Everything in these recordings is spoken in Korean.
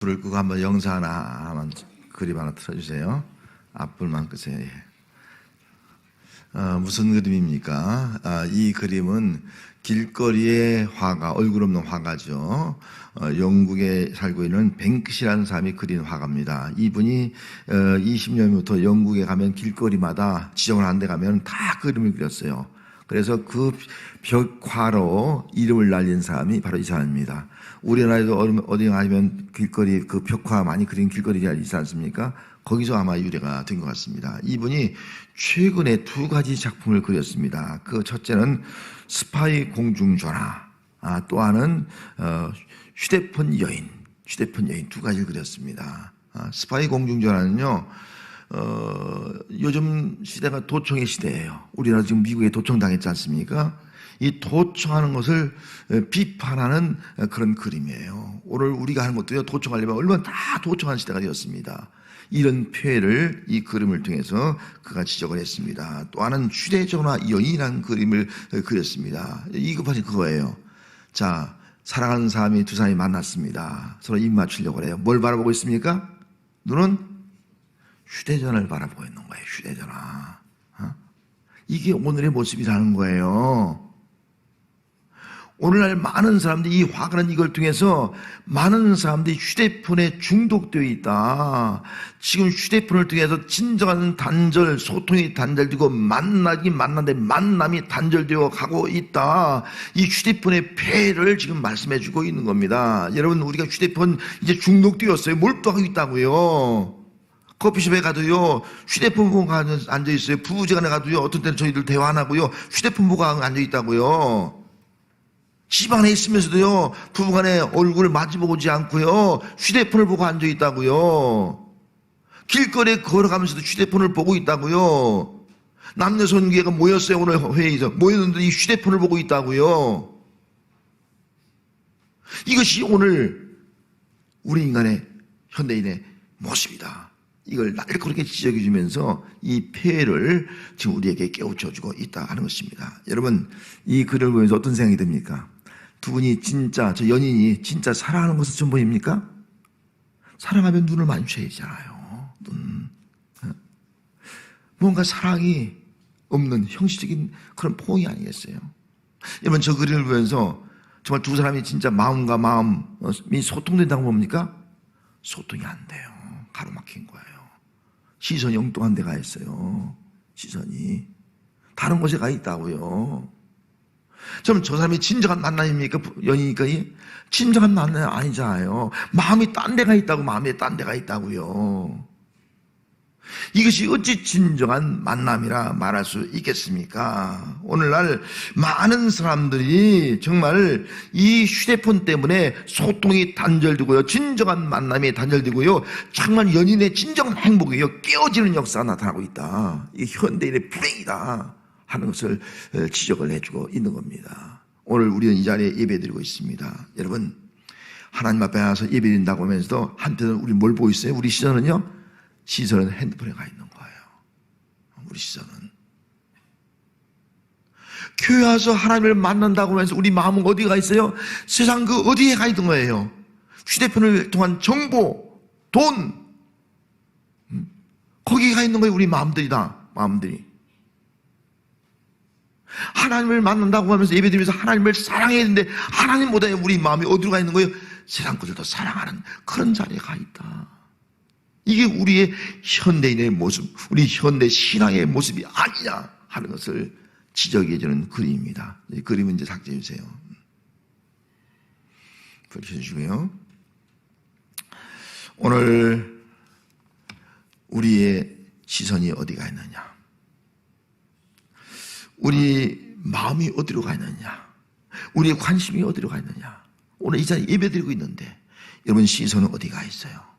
불을 끄고 한번 영상 하나만 그림 하나 틀어주세요. 앞불만 끄세요. 예. 무슨 그림입니까? 이 그림은 길거리의 화가, 얼굴 없는 화가죠. 영국에 살고 있는 뱅크시라는 사람이 그린 화가입니다. 이분이 20년부터 영국에 가면 길거리마다 지정을 한 데 가면 다 그림을 그렸어요. 그래서 그 벽화로 이름을 날린 사람이 바로 이 사람입니다. 우리나라에도 어디 가면 길거리 그 벽화 많이 그린 길거리가 있지 않습니까? 거기서 아마 유래가 된 것 같습니다. 이분이 최근에 두 가지 작품을 그렸습니다. 그 첫째는 스파이 공중전화, 또 하나는 휴대폰 여인 두 가지를 그렸습니다. 스파이 공중전화는요, 요즘 시대가 도청의 시대예요. 우리나라 지금 미국에 도청당했지 않습니까? 이 도청하는 것을 비판하는 그런 그림이에요. 오늘 우리가 하는 것도요, 도청하려면 얼마나 다 도청하는 시대가 되었습니다. 이런 표현을 이 그림을 통해서 그가 지적을 했습니다. 또 하나는 휴대전화 여인이라는 그림을 그렸습니다. 이거 바로 그거예요. 자, 사랑하는 사람이 두 사람이 만났습니다. 서로 입 맞추려고 해요. 뭘 바라보고 있습니까? 눈은 휴대전화를 바라보고 있는 거예요. 휴대전화. 이게 오늘의 모습이라는 거예요. 오늘날 많은 사람들이, 이 화가는 이걸 통해서 많은 사람들이 휴대폰에 중독되어 있다. 지금 휴대폰을 통해서 진정한 단절, 소통이 단절되고 만나는데 만남이 단절되어 가고 있다. 이 휴대폰의 폐해를 지금 말씀해 주고 있는 겁니다. 여러분, 우리가 휴대폰 이제 중독되었어요. 몰두하고 있다고요. 커피숍에 가도요, 휴대폰 보고 앉아있어요. 부부지간에 가도요, 어떤 때는 저희들 대화 안 하고요, 휴대폰 보고 앉아있다고요. 집 안에 있으면서도요, 부부간에 얼굴을 마주보지 않고요, 휴대폰을 보고 앉아있다고요. 길거리에 걸어가면서도 휴대폰을 보고 있다고요. 남녀 선교회가 모였어요. 오늘 회의에서 모였는데 이 휴대폰을 보고 있다고요. 이것이 오늘 우리 인간의, 현대인의 모습이다. 이걸 날카롭게 지적해 주면서 이 폐해를 지금 우리에게 깨우쳐주고 있다 하는 것입니다. 여러분, 이 글을 보면서 어떤 생각이 듭니까? 두 분이 진짜, 저 연인이 진짜 사랑하는 것은 좀 보입니까? 사랑하면 눈을 마주쳐야 되잖아요. 눈. 뭔가 사랑이 없는 형식적인 그런 포옹이 아니겠어요? 여러분, 저 글을 보면서 정말 두 사람이 진짜 마음과 마음이 소통된다고 봅니까? 소통이 안 돼요. 가로막힌 거예요. 시선이 엉뚱한 데 가 있어요. 시선이 다른 곳에 가 있다고요. 그럼 저 사람이 진정한 만남입니까? 연인이니까? 진정한 만남이 아니잖아요. 마음이 딴 데 가 있다고. 마음에 딴 데 가 있다고요. 이것이 어찌 진정한 만남이라 말할 수 있겠습니까? 오늘날 많은 사람들이 정말 이 휴대폰 때문에 소통이 단절되고요, 진정한 만남이 단절되고요, 정말 연인의 진정한 행복이요, 깨어지는 역사가 나타나고 있다. 이게 현대인의 불행이다 하는 것을 지적을 해주고 있는 겁니다. 오늘 우리는 이 자리에 예배드리고 있습니다. 여러분, 하나님 앞에 나와서 예배드린다고 하면서도 한편으로 우리 뭘 보고 있어요? 우리 시선은요, 시선은 핸드폰에 가 있는 거예요. 우리 시선은. 교회 와서 하나님을 만난다고 하면서 우리 마음은 어디에 가 있어요? 세상 그 어디에 가 있는 거예요? 휴대폰을 통한 정보, 돈, 거기에 가 있는 거예요. 우리 마음들이다. 마음들이. 하나님을 만난다고 하면서 예배드리면서 하나님을 사랑해야 되는데 하나님보다 우리 마음이 어디로 가 있는 거예요? 세상 것들도 사랑하는 그런 자리에 가 있다. 이게 우리의 현대인의 모습, 우리 현대 신앙의 모습이 아니냐 하는 것을 지적해 주는 그림입니다. 이 그림은 이제 삭제해 주세요. 보여주시고요. 오늘 우리의 시선이 어디가 있느냐? 우리 마음이 어디로 가 있느냐? 우리의 관심이 어디로 가 있느냐? 오늘 이 자리에 예배드리고 있는데 여러분 시선은 어디가 있어요?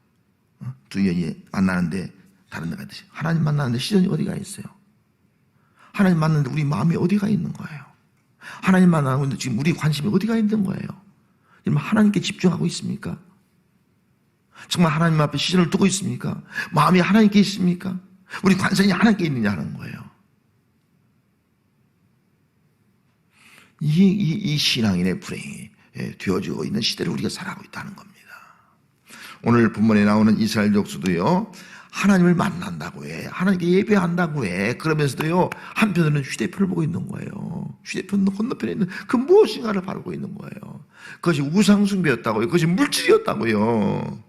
두 연이 만나는데 다른 데가 있듯이 하나님 만나는데 시선이 어디가 있어요? 하나님 만나는데 우리 마음이 어디가 있는 거예요? 하나님 만나는데 지금 우리 관심이 어디가 있는 거예요? 여러분, 하나님께 집중하고 있습니까? 정말 하나님 앞에 시선을 두고 있습니까? 마음이 하나님께 있습니까? 우리 관심이 하나님께 있느냐 하는 거예요. 이 신앙인의 불행이 되어지고 있는 시대를 우리가 살아가고 있다는 겁니다. 오늘 본문에 나오는 이스라엘 족수도요, 하나님을 만난다고 해. 하나님께 예배한다고 해. 그러면서도요, 한편으로는 휴대폰을 보고 있는 거예요. 휴대폰 건너편에 있는 그 무엇인가를 바라보고 있는 거예요. 그것이 우상숭배였다고요. 그것이 물질이었다고요.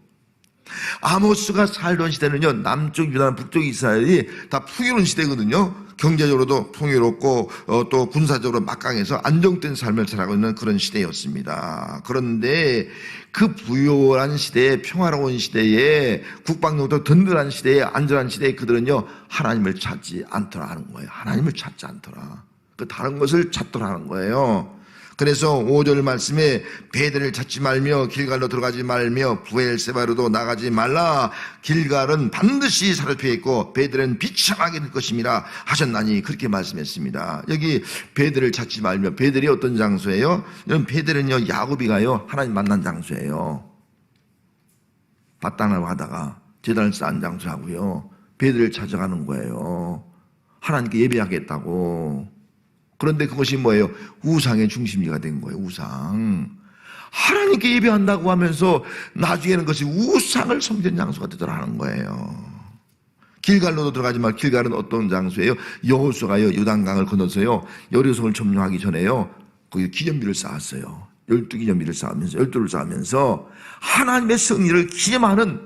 아모스가 살던 시대는요, 남쪽 유다나 북쪽 이스라엘이 다 풍요로운 시대거든요. 경제적으로도 풍요롭고 또 군사적으로 막강해서 안정된 삶을 살아가고 있는 그런 시대였습니다. 그런데 그 부유한 시대에, 평화로운 시대에, 국방력도 든든한 시대에, 안전한 시대에 그들은요, 하나님을 찾지 않더라 하는 거예요. 하나님을 찾지 않더라. 그 다른 것을 찾더라 하는 거예요. 그래서 5절 말씀에 베델을 찾지 말며 길갈로 들어가지 말며 부엘세바로도 나가지 말라. 길갈은 반드시 사로잡혀 있고 베델은 비참하게 될 것임이라 하셨나니, 그렇게 말씀했습니다. 여기 베델을 찾지 말며, 베델이 어떤 장소예요? 여러분, 베델은요, 야곱이가요, 하나님 만난 장소예요. 밭단을 하다가 제단을 쌓은 장소하고요, 베델을 찾아가는 거예요. 하나님께 예배하겠다고. 그런데 그것이 뭐예요? 우상의 중심지가 된 거예요. 우상. 하나님께 예배한다고 하면서 나중에는 그것이 우상을 섬기는 장소가 되더라 하는 거예요. 길갈로도 들어가지 말. 길갈은 어떤 장소예요? 여호수아가요, 요단강을 건너서요, 여리고성을 점령하기 전에요, 거기 기념비를 쌓았어요. 12기념비를 쌓으면서, 12를 쌓으면서 하나님의 승리를 기념하는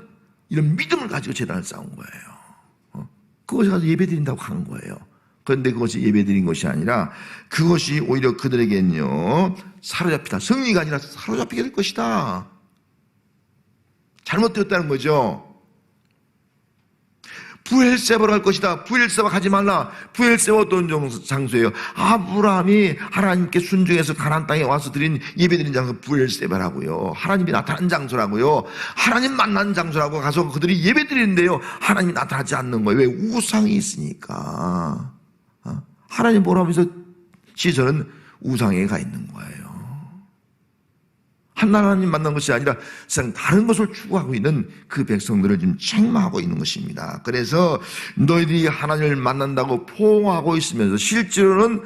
이런 믿음을 가지고 제단을 쌓은 거예요. 그것이 가서 예배드린다고 하는 거예요. 그런데 그것이 예배드린 것이 아니라 그것이 오히려 그들에게는요, 사로잡히다. 승리가 아니라 사로잡히게 될 것이다. 잘못되었다는 거죠. 부엘세바로 갈 것이다. 부엘세바 가지 말라. 부엘세바 어떤 장소예요? 아브라함이 하나님께 순종해서 가나안 땅에 와서 예배드린 장소 부엘세바라고요. 하나님이 나타난 장소라고요. 하나님 만난 장소라고 가서 그들이 예배드리는데요, 하나님이 나타나지 않는 거예요. 왜? 우상이 있으니까. 하나님 보라고 해서 시선은 우상에 가 있는 거예요. 하나님 만난 것이 아니라 세상 다른 것을 추구하고 있는 그 백성들을 지금 책망하고 있는 것입니다. 그래서 너희들이 하나님을 만난다고 포옹하고 있으면서 실제로는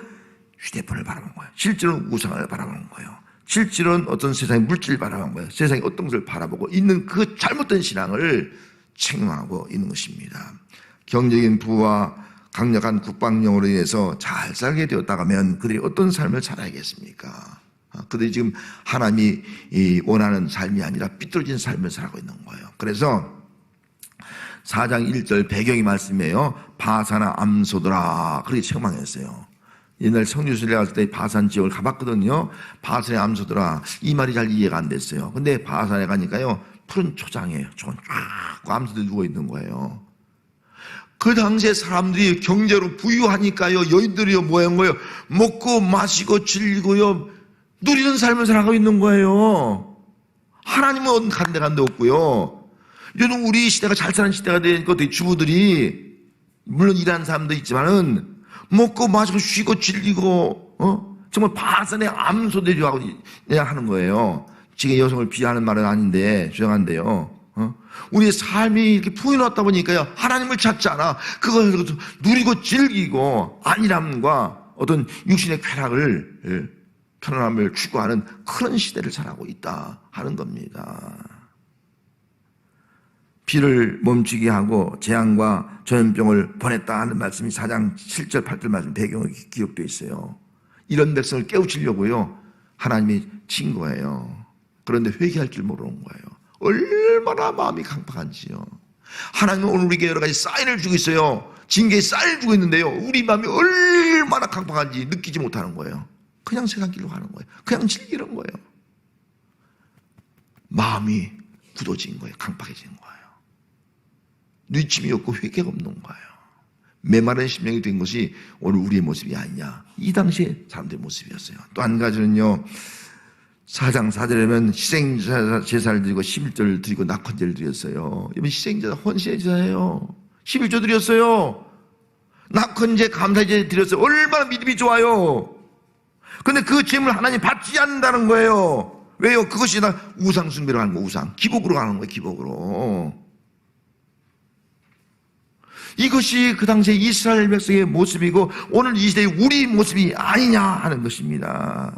휴대폰을 바라보는 거예요. 실제로는 우상을 바라보는 거예요. 실제로는 어떤 세상의 물질을 바라보는 거예요. 세상의 어떤 것을 바라보고 있는 그 잘못된 신앙을 책망하고 있는 것입니다. 경제적인 부와 강력한 국방력으로 인해서 잘 살게 되었다면 그들이 어떤 삶을 살아야겠습니까? 그들이 지금 하나님이 원하는 삶이 아니라 삐뚤어진 삶을 살아가고 있는 거예요. 그래서 4장 1절 배경이 말씀이에요. 바사나 암소들아, 그렇게 책망했어요. 옛날 성지순례 갔을 때 바산 지역을 가봤거든요. 바산의 암소들아, 이 말이 잘 이해가 안 됐어요. 근데 바산에 가니까요, 푸른 초장이에요. 저건 쫙 암소들이 누워있는 거예요. 그 당시에 사람들이 경제로 부유하니까요, 여인들이요, 뭐한 거예요? 먹고 마시고 즐기고요, 누리는 삶을 살아가고 있는 거예요. 하나님은 간데간데 없고요. 요즘 우리 시대가 잘 사는 시대가 되니까 주부들이, 물론 일하는 사람도 있지만은, 먹고 마시고 쉬고 즐기고, 정말 바산의 암소들이 하는 거예요. 지금 여성을 비하하는 말은 아닌데, 죄송한데요. 우리의 삶이 이렇게 풍요롭다 보니까요, 하나님을 찾지 않아. 그걸 누리고 즐기고 안일함과 어떤 육신의 쾌락을, 편안함을 추구하는 그런 시대를 살아가고 있다 하는 겁니다. 비를 멈추게 하고 재앙과 전염병을 보냈다 하는 말씀이 4장 7절 8절 말씀 배경에 기록되어 있어요. 이런 백성을 깨우치려고요, 하나님이 친 거예요. 그런데 회개할 줄 모르는 거예요. 얼마나 마음이 강팍한지요. 하나님은 오늘 우리에게 여러 가지 사인을 주고 있어요. 징계의 사인을 주고 있는데요, 우리 마음이 얼마나 강팍한지 느끼지 못하는 거예요. 그냥 세상 길로 가는 거예요. 그냥 즐기는 거예요. 마음이 굳어진 거예요. 강팍해진 거예요. 뉘침이 없고 회개가 없는 거예요. 메마른 심령이 된 것이 오늘 우리의 모습이 아니냐. 이 당시에 사람들의 모습이었어요. 또 한 가지는요, 4장 4절에는 희생제사를 드리고 11조를 드리고 낙헌제를 드렸어요. 이번 희생제사 헌신제사예요. 11조 드렸어요. 낙헌제 감사제 드렸어요. 얼마나 믿음이 좋아요. 근데 그 재물 하나님 받지 않는다는 거예요. 왜요? 그것이 다 우상 숭배로 가는 거예요. 우상. 기복으로 가는 거예요. 기복으로. 이것이 그 당시에 이스라엘 백성의 모습이고 오늘 이 시대의 우리 모습이 아니냐 하는 것입니다.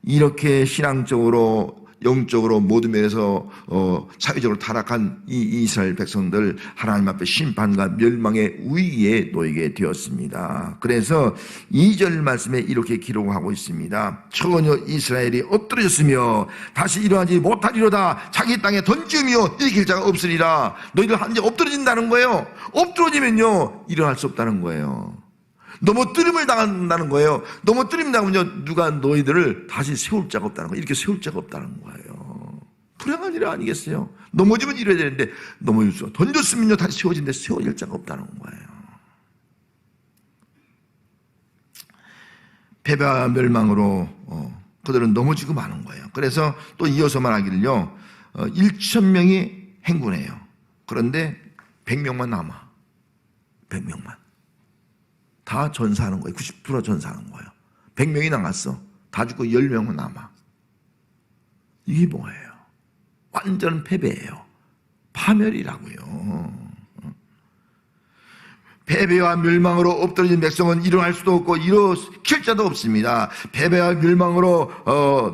이렇게 신앙적으로 영적으로 모든 면에서 사회적으로 타락한 이 이스라엘 백성들 하나님 앞에 심판과 멸망의 위기에 놓이게 되었습니다. 그래서 2절 말씀에 이렇게 기록하고 있습니다. 처녀 이스라엘이 엎드러졌으며 다시 일어나지 못하리로다. 자기 땅에 던지며 일으킬 자가 없으리라. 너희들 한 번 엎드러진다는 거예요. 엎드러지면요 일어날 수 없다는 거예요. 넘어뜨림을 당한다는 거예요. 넘어뜨림 당하면요 누가 너희들을 다시 세울 자가 없다는 거예요. 이렇게 세울 자가 없다는 거예요. 불행한 일 아니겠어요? 넘어지면 이래야 되는데 넘어졌어. 던졌으면요 다시 세워진데 세워질 자가 없다는 거예요. 패배와 멸망으로 그들은 넘어지고 마는 거예요. 그래서 또 이어서 말하기를요 1,000명이 행군해요. 그런데 100명만 남아. 100명만. 다 전사하는 거예요. 90% 전사하는 거예요. 100명이 나갔어. 다 죽고 10명은 남아. 이게 뭐예요? 완전 패배예요. 파멸이라고요. 패배와 멸망으로 엎드러진 백성은 일어날 수도 없고 일어킬 자도 없습니다. 패배와 멸망으로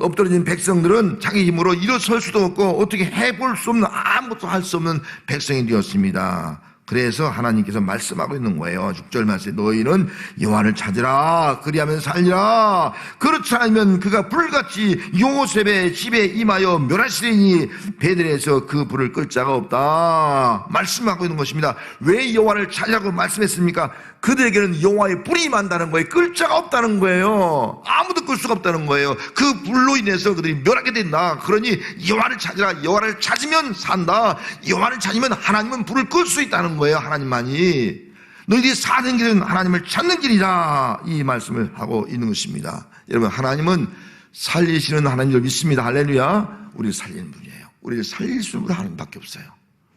엎드러진 백성들은 자기 힘으로 일어설 수도 없고 어떻게 해볼 수 없는 아무것도 할 수 없는 백성이 되었습니다. 그래서 하나님께서 말씀하고 있는 거예요. 6절 말씀에 너희는 여호와를 찾으라. 그리하면 살리라. 그렇지 않으면 그가 불같이 요셉의 집에 임하여 멸하시리니 베들레헴에서 그 불을 끌 자가 없다. 말씀하고 있는 것입니다. 왜 여호와를 찾으라고 말씀했습니까? 그들에게는 여호와의 불이 임한다는 거예요. 끌 자가 없다는 거예요. 아무도 끌 수가 없다는 거예요. 그 불로 인해서 그들이 멸하게 된다. 그러니 여호와를 찾으라. 여호와를 찾으면 산다. 여호와를 찾으면 하나님은 불을 끌 수 있다는 거예요. 하나님만이. 너희들이 사는 길은 하나님을 찾는 길이다. 이 말씀을 하고 있는 것입니다. 여러분 하나님은 살리시는 하나님을 믿습니다. 할렐루야. 우리를 살리는 분이에요. 우리를 살릴 수 있는 하나님밖에 없어요.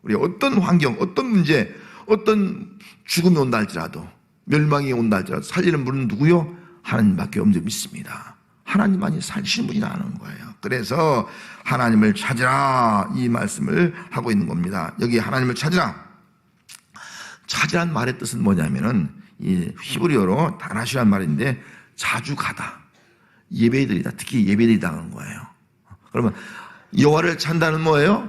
우리 어떤 환경, 어떤 문제, 어떤 죽음이 온다 할지라도 멸망이 온다 할지라도 살리는 분은 누구요? 하나님밖에 없는 줄 믿습니다. 하나님만이 살리시는 분이라는 거예요. 그래서 하나님을 찾으라 이 말씀을 하고 있는 겁니다. 여기 하나님을 찾으라. 찾으란 말의 뜻은 뭐냐면은 이 히브리어로 다나시란 말인데 자주 가다, 예배드리다, 특히 예배드리다는 거예요. 그러면 여호와를 찾는다는 뭐예요?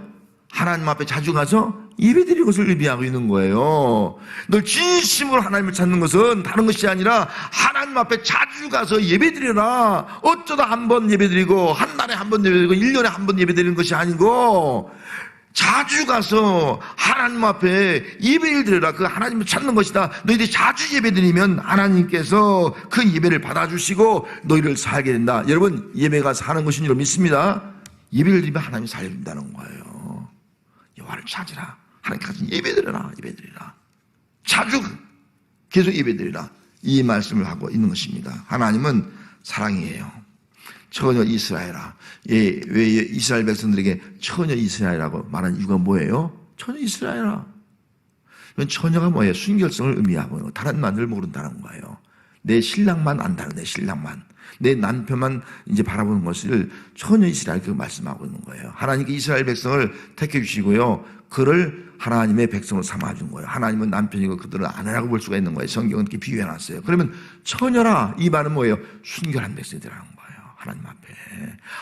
하나님 앞에 자주 가서 예배드리는 것을 의미하고 있는 거예요. 늘 진심으로 하나님을 찾는 것은 다른 것이 아니라 하나님 앞에 자주 가서 예배드려라. 어쩌다 한 번 예배드리고 한 달에 한 번 예배드리고 1년에 한 번 예배드리는 것이 아니고 자주 가서 하나님 앞에 예배를 드려라. 그 하나님을 찾는 것이다. 너희들이 자주 예배드리면 하나님께서 그 예배를 받아주시고 너희를 살게 된다. 여러분 예배가 사는 것인 줄 믿습니다. 예배를 드리면 하나님이 살린다는 거예요. 여호와를 찾으라. 하나님께서 예배드려라. 예배드리라. 자주 계속 예배드리라. 이 말씀을 하고 있는 것입니다. 하나님은 사랑이에요. 처녀 이스라엘아. 왜 이스라엘 백성들에게 처녀 이스라엘이라고 말하는 이유가 뭐예요? 처녀 이스라엘아. 처녀가 뭐예요? 순결성을 의미하고 다른 남자를 모른다는 거예요. 내 신랑만 안다는 내 신랑만. 내 남편만 이제 바라보는 것을 처녀 이스라엘 그 말씀하고 있는 거예요. 하나님께 이스라엘 백성을 택해 주시고요. 그를 하나님의 백성으로 삼아준 거예요. 하나님은 남편이고 그들은 아내라고 볼 수가 있는 거예요. 성경은 이렇게 비유해 놨어요. 그러면 처녀라 이 말은 뭐예요? 순결한 백성이라는 거예요. 하나님 앞에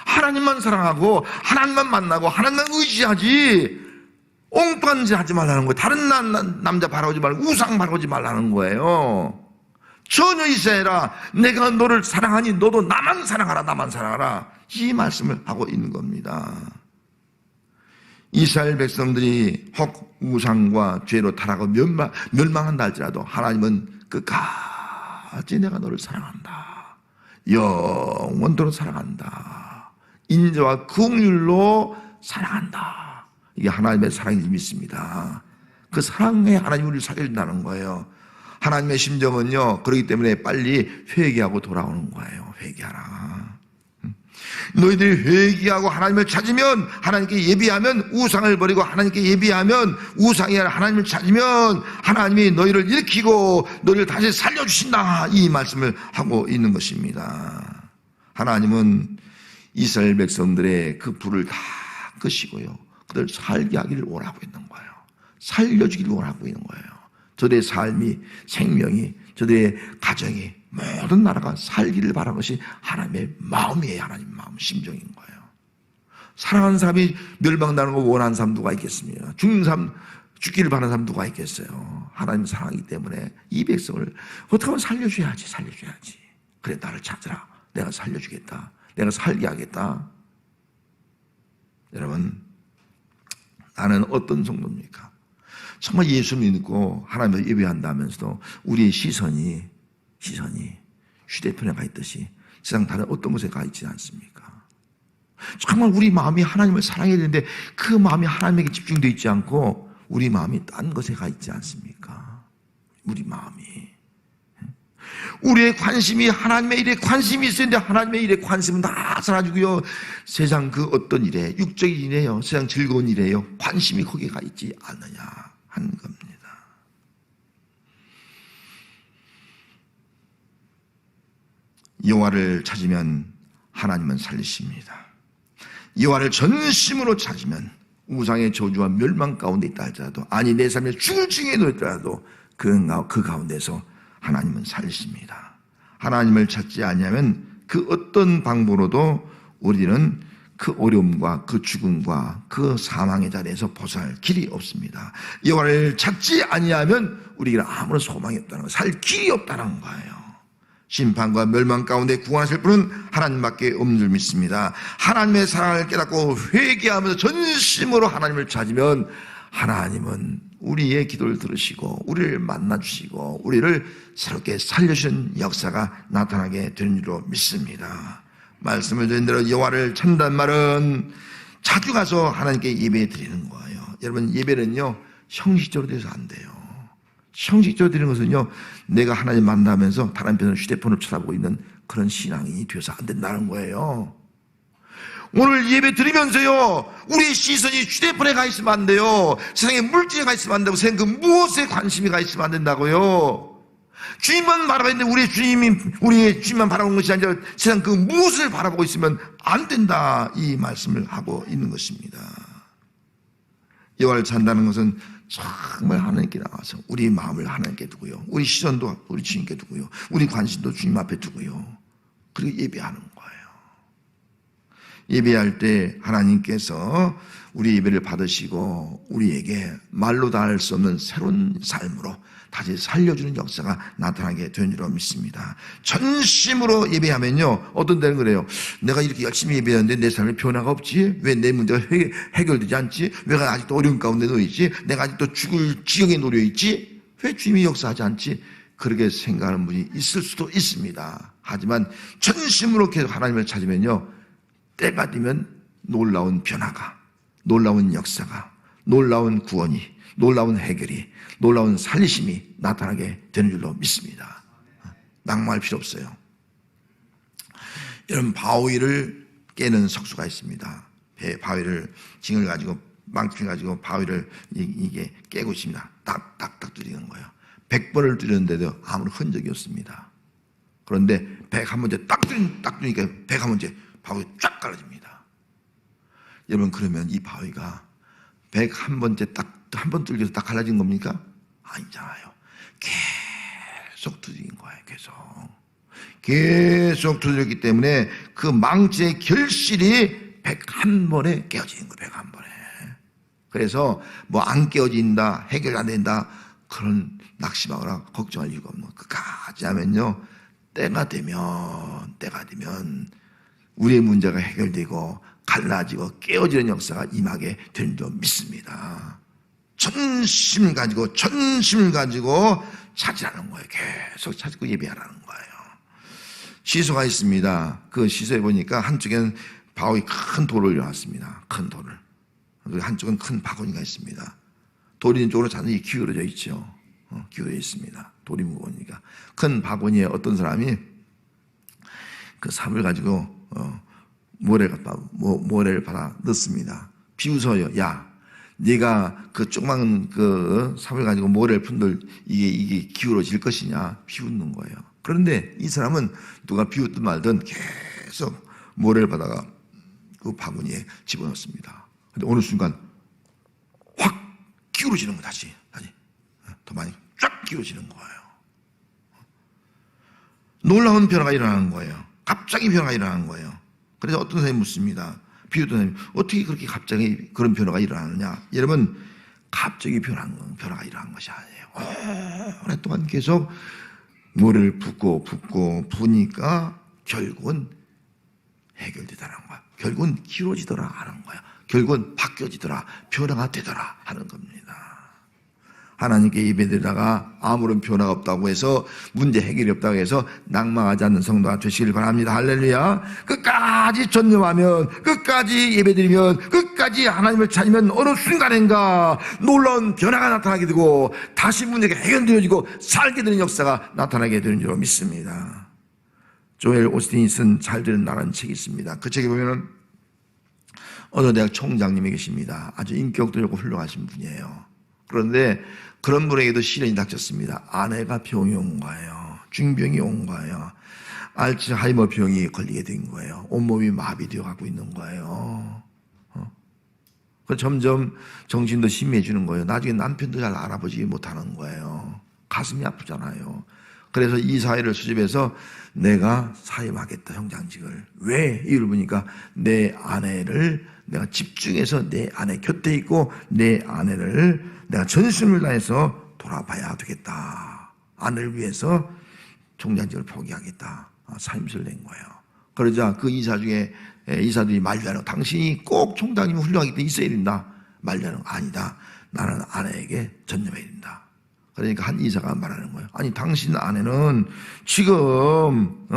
하나님만 사랑하고 하나님만 만나고 하나님만 의지하지 엉뚱한 짓 하지 말라는 거예요. 다른 남자 바라보지 말고 우상 바라보지 말라는 거예요. 처녀 이스라엘아 내가 너를 사랑하니 너도 나만 사랑하라. 나만 사랑하라. 이 말씀을 하고 있는 겁니다. 이스라엘 백성들이 혹 우상과 죄로 타락하고 멸망한다 할지라도 하나님은 끝까지 내가 너를 사랑한다. 영원토록 사랑한다. 인자와 긍휼로 사랑한다. 이게 하나님의 사랑인지 믿습니다. 그 사랑에 하나님이 우리를 살린다는 거예요. 하나님의 심정은요 그렇기 때문에 빨리 회개하고 돌아오는 거예요. 회개하라. 너희들이 회개하고 하나님을 찾으면 하나님께 예비하면 우상을 버리고 하나님께 예비하면 우상이 아니라 하나님을 찾으면 하나님이 너희를 일으키고 너희를 다시 살려주신다. 이 말씀을 하고 있는 것입니다. 하나님은 이스라엘 백성들의 그 불을 다 끄시고요. 그들 살게 하기를 원하고 있는 거예요. 살려주기를 원하고 있는 거예요. 저들의 삶이 생명이 저들의 가정이 모든 나라가 살기를 바라는 것이 하나님의 마음이에요. 하나님 마음 심정인 거예요. 사랑하는 사람이 멸망당하는 거 원하는 사람 누가 있겠습니까? 죽는 사람, 죽기를 바라는 사람 누가 있겠어요? 하나님 사랑하기 때문에 이 백성을 어떻게 하면 살려줘야지. 그래, 나를 찾으라. 내가 살려주겠다. 내가 살게 하겠다. 여러분, 나는 어떤 정도입니까? 정말 예수 믿고 하나님을 예배한다면서도 우리의 시선이 휴대폰에 가 있듯이 세상 다른 어떤 곳에 가 있지 않습니까? 정말 우리 마음이 하나님을 사랑해야 되는데 그 마음이 하나님에게 집중되어 있지 않고 우리 마음이 딴 것에 가 있지 않습니까? 우리 마음이. 우리의 관심이 하나님의 일에 관심이 있었는데 하나님의 일에 관심은 다 사라지고요. 세상 그 어떤 일에, 육적인 일에요, 세상 즐거운 일에요, 관심이 거기에 가 있지 않느냐 하는 겁니다. 여호와를 찾으면 하나님은 살리십니다. 여호와를 전심으로 찾으면 우상의 저주와 멸망 가운데 있다 할지라도, 아니 내 삶에 죽을 징에 놓였더라도 그 가운데서 하나님은 살리십니다. 하나님을 찾지 않으면 그 어떤 방법으로도 우리는 그 어려움과 그 죽음과 그 사망의 자리에서 벗어날 길이 없습니다. 여호와를 찾지 아니하면 우리에게 아무런 소망이 없다는 거, 살 길이 없다는 거예요. 심판과 멸망 가운데 구원하실 분은 하나님밖에 없는 줄 믿습니다. 하나님의 사랑을 깨닫고 회개하면서 전심으로 하나님을 찾으면 하나님은 우리의 기도를 들으시고 우리를 만나주시고 우리를 새롭게 살려주신 역사가 나타나게 되는 줄로 믿습니다. 말씀을 드린 대로 여호와를 찾는다는 말은 자주 가서 하나님께 예배 드리는 거예요. 여러분, 예배는요 형식적으로 돼서 안 돼요. 형식적으로 드리는 것은요, 내가 하나님 만나면서 다른 한편으로 휴대폰을 쳐다보고 있는 그런 신앙이 되어서 안 된다는 거예요. 오늘 예배 드리면서요, 우리의 시선이 휴대폰에 가 있으면 안 돼요. 세상에 물질에 가 있으면 안 되고, 세상 그 무엇에 관심이 가 있으면 안 된다고요. 주님만 바라봤는데 우리의 주님만 바라보는 것이 아니라 세상 그 무엇을 바라보고 있으면 안 된다, 이 말씀을 하고 있는 것입니다. 여호와를 찾는다는 것은 정말 하나님께 나와서 우리 마음을 하나님께 두고요, 우리 시선도 우리 주님께 두고요, 우리 관심도 주님 앞에 두고요, 그리고 예배하는 거예요. 예배할 때 하나님께서 우리 예배를 받으시고 우리에게 말로 다 할 수 없는 새로운 삶으로 다시 살려주는 역사가 나타나게 되는 줄로 믿습니다. 전심으로 예배하면요, 어떤 때는 그래요. 내가 이렇게 열심히 예배하는데 내 삶에 변화가 없지? 왜 내 문제가 해결되지 않지? 왜 내가 아직도 어려운 가운데 놓여있지? 내가 아직도 죽을 지경에 놓여있지? 왜 주님이 역사하지 않지? 그렇게 생각하는 분이 있을 수도 있습니다. 하지만 전심으로 계속 하나님을 찾으면요, 때가 되면 놀라운 변화가, 놀라운 역사가, 놀라운 구원이, 놀라운 해결이, 놀라운 살리심이 나타나게 되는 줄로 믿습니다. 낙마할 필요 없어요. 여러분, 바위를 깨는 석수가 있습니다. 바위를, 징을 가지고, 망치를 가지고 바위를 이게 깨고 있습니다. 딱딱딱 뚫리는 거예요. 100번을 뚫렸는데도 아무런 흔적이 없습니다. 그런데 101번째 딱 뚫리니까 101번째 바위 쫙 갈라집니다. 여러분, 그러면 이 바위가 101번째 딱 한 번 뚫려서 딱 갈라진 겁니까? 아니잖아요. 계속 두드린 거예요. 계속 두드렸기 때문에 그 망치의 결실이 101번에 깨어지는 거예요. 101번에. 그래서 뭐 안 깨어진다, 해결 안 된다, 그런 낙심하거나 걱정할 이유가 없는 거예요. 끝까지 하면요, 때가 되면 우리의 문제가 해결되고 갈라지고 깨어지는 역사가 임하게 되는 줄 믿습니다. 전심을 가지고 찾으라는 거예요. 계속 찾고 예배하라는 거예요. 시소가 있습니다. 그 시소에 보니까 한쪽에는 바위 큰 돌을 올려놨습니다. 큰 돌을. 그리고 한쪽은 큰 바구니가 있습니다. 돌이 있는 쪽으로 자전이 기울어져 있죠. 기울어져 있습니다. 돌이 무거우니까. 큰 바구니에 어떤 사람이 그 삽을 가지고 모래를 받아 넣습니다. 비웃어요. 야, 네가 그 조그만 그 삽을 가지고 모래를 푼들 이게 기울어질 것이냐, 비웃는 거예요. 그런데 이 사람은 누가 비웃든 말든 계속 모래를 받아가 그 바구니에 집어넣습니다. 근데 어느 순간 확 기울어지는 거, 다시 더 많이 쫙 기울어지는 거예요. 놀라운 변화가 일어나는 거예요. 갑자기 변화가 일어나는 거예요. 그래서 어떤 사람이 묻습니다. 비유도 어떻게 그렇게 갑자기 그런 변화가 일어나느냐? 여러분, 갑자기 변화가 일어난 것이 아니에요. 오랫동안 계속 모래를 붓고 부니까 결국은 해결되더라는 거야. 결국은 길어지더라 하는 거야. 결국은 바뀌어지더라, 변화가 되더라 하는 겁니다. 하나님께 예배드리다가 아무런 변화가 없다고 해서, 문제 해결이 없다고 해서 낭망하지 않는 성도가 되시길 바랍니다. 할렐루야. 끝까지 전념하면, 끝까지 예배드리면, 끝까지 하나님을 찾으면 어느 순간인가 놀라운 변화가 나타나게 되고 다시 문제가 해결되어지고 살게 되는 역사가 나타나게 되는 줄 믿습니다. 조엘 오스틴이 쓴 잘 되는 나라는 책이 있습니다. 그 책에 보면은 어느 대학 총장님이 계십니다. 아주 인격도 좋고 훌륭하신 분이에요. 그런데 그런 분에게도 시련이 닥쳤습니다. 아내가 병이 온 거예요. 중병이 온 거예요. 알츠하이머 병이 걸리게 된 거예요. 온몸이 마비되어 가고 있는 거예요. 점점 정신도 심해지는 거예요. 나중에 남편도 잘 알아보지 못하는 거예요. 가슴이 아프잖아요. 그래서 이 사회를 수집해서 내가 사임하겠다, 형장직을. 왜? 이유를 보니까 내 아내를 내가 집중해서 내 아내 곁에 있고 내 아내를 내가 전심을 다해서 돌아봐야 되겠다. 아내를 위해서 총장직을 포기하겠다. 사임서를 낸 거예요. 그러자 그 이사 중에 이사들이 말려는, 당신이 꼭 총장님이 훌륭하기 때문에 있어야 된다. 말려는, 아니다. 나는 아내에게 전념해야 된다. 그러니까 한 이사가 말하는 거예요. 아니, 당신 아내는 지금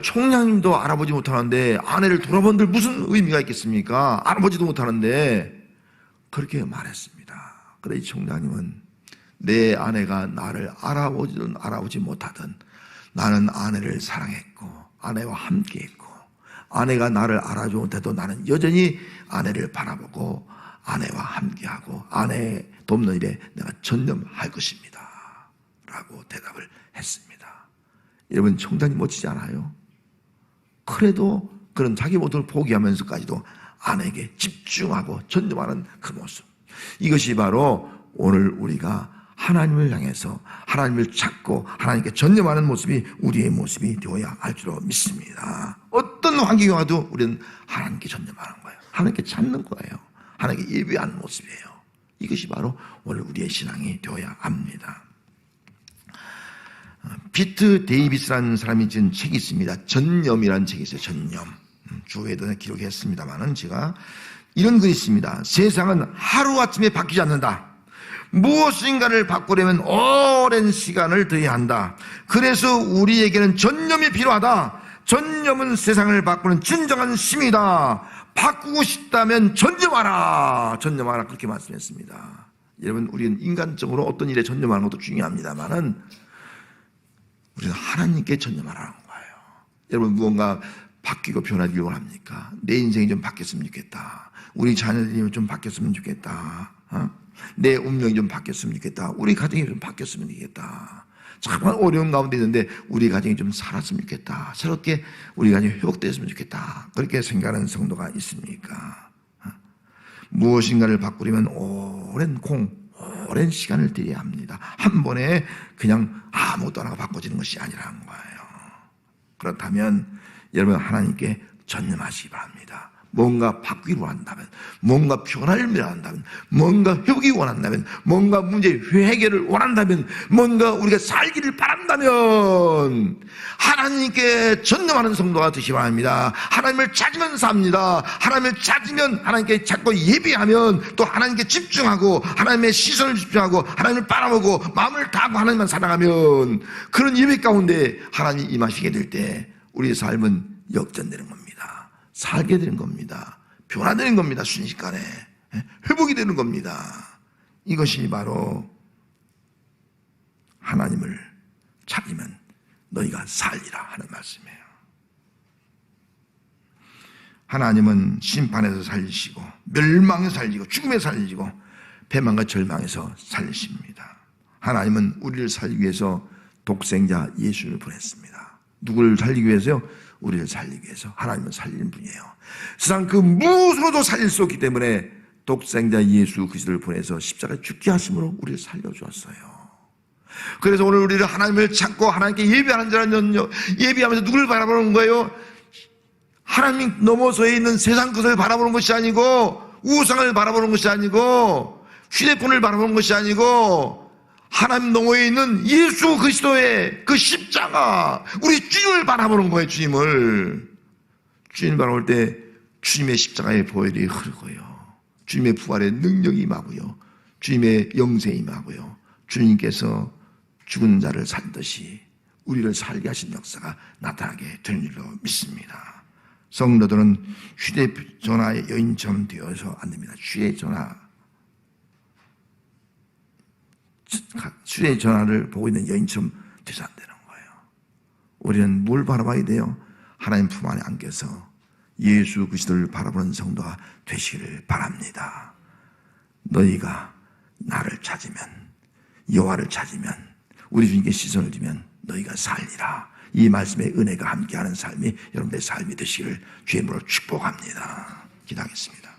총장님도 알아보지 못하는데 아내를 돌아본들 무슨 의미가 있겠습니까? 알아보지도 못하는데. 그렇게 말했습니다. 그래, 이 총장님은 내 아내가 나를 알아보지든 알아보지 못하든 나는 아내를 사랑했고 아내와 함께했고, 아내가 나를 알아주지 못해도 나는 여전히 아내를 바라보고 아내와 함께하고 아내 돕는 일에 내가 전념할 것입니다 라고 대답을 했습니다. 여러분, 총장님 멋지지 않아요? 그래도 그런 자기 모습을 포기하면서까지도 아내에게 집중하고 전념하는 그 모습, 이것이 바로 오늘 우리가 하나님을 향해서 하나님을 찾고 하나님께 전념하는 모습이 우리의 모습이 되어야 할 줄로 믿습니다. 어떤 환경이 와도 우리는 하나님께 전념하는 거예요. 하나님께 찾는 거예요. 하나님께 예배하는 모습이에요. 이것이 바로 오늘 우리의 신앙이 되어야 합니다. 피트 데이비스라는 사람이 지은 책이 있습니다. 전념이라는 책이 있어요. 전념. 주에도 기록했습니다만은 제가 이런 글이 있습니다. 세상은 하루아침에 바뀌지 않는다. 무엇인가를 바꾸려면 오랜 시간을 들여야 한다. 그래서 우리에게는 전념이 필요하다. 전념은 세상을 바꾸는 진정한 힘이다. 바꾸고 싶다면 전념하라. 전념하라. 그렇게 말씀했습니다. 여러분, 우리는 인간적으로 어떤 일에 전념하는 것도 중요합니다만은 우리는 하나님께 전념하라는 거예요. 여러분, 무언가 바뀌고 변하기를 원합니까? 내 인생이 좀 바뀌었으면 좋겠다. 우리 자녀들이 좀 바뀌었으면 좋겠다. 내 운명이 좀 바뀌었으면 좋겠다. 우리 가정이 좀 바뀌었으면 좋겠다. 정말 어려운 가운데 있는데 우리 가정이 좀 살았으면 좋겠다. 새롭게 우리 가정이 회복됐으면 좋겠다. 그렇게 생각하는 성도가 있습니까? 무엇인가를 바꾸려면 오랜 시간을 들여야 합니다. 한 번에 그냥 아무것도 안 하고 바꿔지는 것이 아니라는 거예요. 그렇다면 여러분, 하나님께 전념하시기 바랍니다. 뭔가 바뀌기를 원한다면, 뭔가 변화를 원한다면, 뭔가 회복이 원한다면, 뭔가 문제 해결을 원한다면, 뭔가 우리가 살기를 바란다면 하나님께 전념하는 성도가 되시기 바랍니다. 하나님을 찾으면 삽니다. 하나님을 찾으면, 하나님께 찾고 예배하면 또 하나님께 집중하고 하나님의 시선을 집중하고 하나님을 바라보고 마음을 다하고 하나님만 사랑하면 그런 예배 가운데 하나님이 임하시게 될 때 우리의 삶은 역전되는 겁니다. 살게 되는 겁니다. 변화되는 겁니다. 순식간에 회복이 되는 겁니다. 이것이 바로 하나님을 찾으면 너희가 살리라 하는 말씀이에요. 하나님은 심판에서 살리시고 멸망에서 살리고 죽음에서 살리시고 배망과 절망에서 살리십니다. 하나님은 우리를 살리기 위해서 독생자 예수를 보냈습니다. 누구를 살리기 위해서요? 우리를 살리기 위해서. 하나님은 살리는 분이에요. 세상 그 무엇으로도 살릴 수 없기 때문에 독생자 예수 그리스도를 보내서 십자가에 죽게 하심으로 우리를 살려주었어요. 그래서 오늘 우리를 하나님을 찾고 하나님께 예배하는 자라는 예배하면서 누구를 바라보는 거예요? 하나님 넘어서에 있는 세상 것을 바라보는 것이 아니고, 우상을 바라보는 것이 아니고, 휴대폰을 바라보는 것이 아니고, 하나님 너머에 있는 예수 그리스도의 그 십자가, 우리 주님을 바라보는 거예요. 주님을 바라볼 때 주님의 십자가의 보혈이 흐르고요, 주님의 부활의 능력이 임하고요, 주님의 영생이 임하고요, 주님께서 죽은 자를 살듯이 우리를 살게 하신 역사가 나타나게 되는 줄로 믿습니다. 성도들은 휴대전화의 여인처럼 되어서 안 됩니다. 휴대전화를 보고 있는 여인처럼 되서 안 되는 거예요. 우리는 뭘 바라봐야 돼요? 하나님 품 안에 안겨서 예수 그리스도를 바라보는 성도가 되시기를 바랍니다. 너희가 나를 찾으면, 여호와를 찾으면, 우리 주님께 시선을 두면 너희가 살리라. 이 말씀의 은혜가 함께하는 삶이 여러분들의 삶이 되시기를 주의 이름으로 축복합니다. 기도하겠습니다.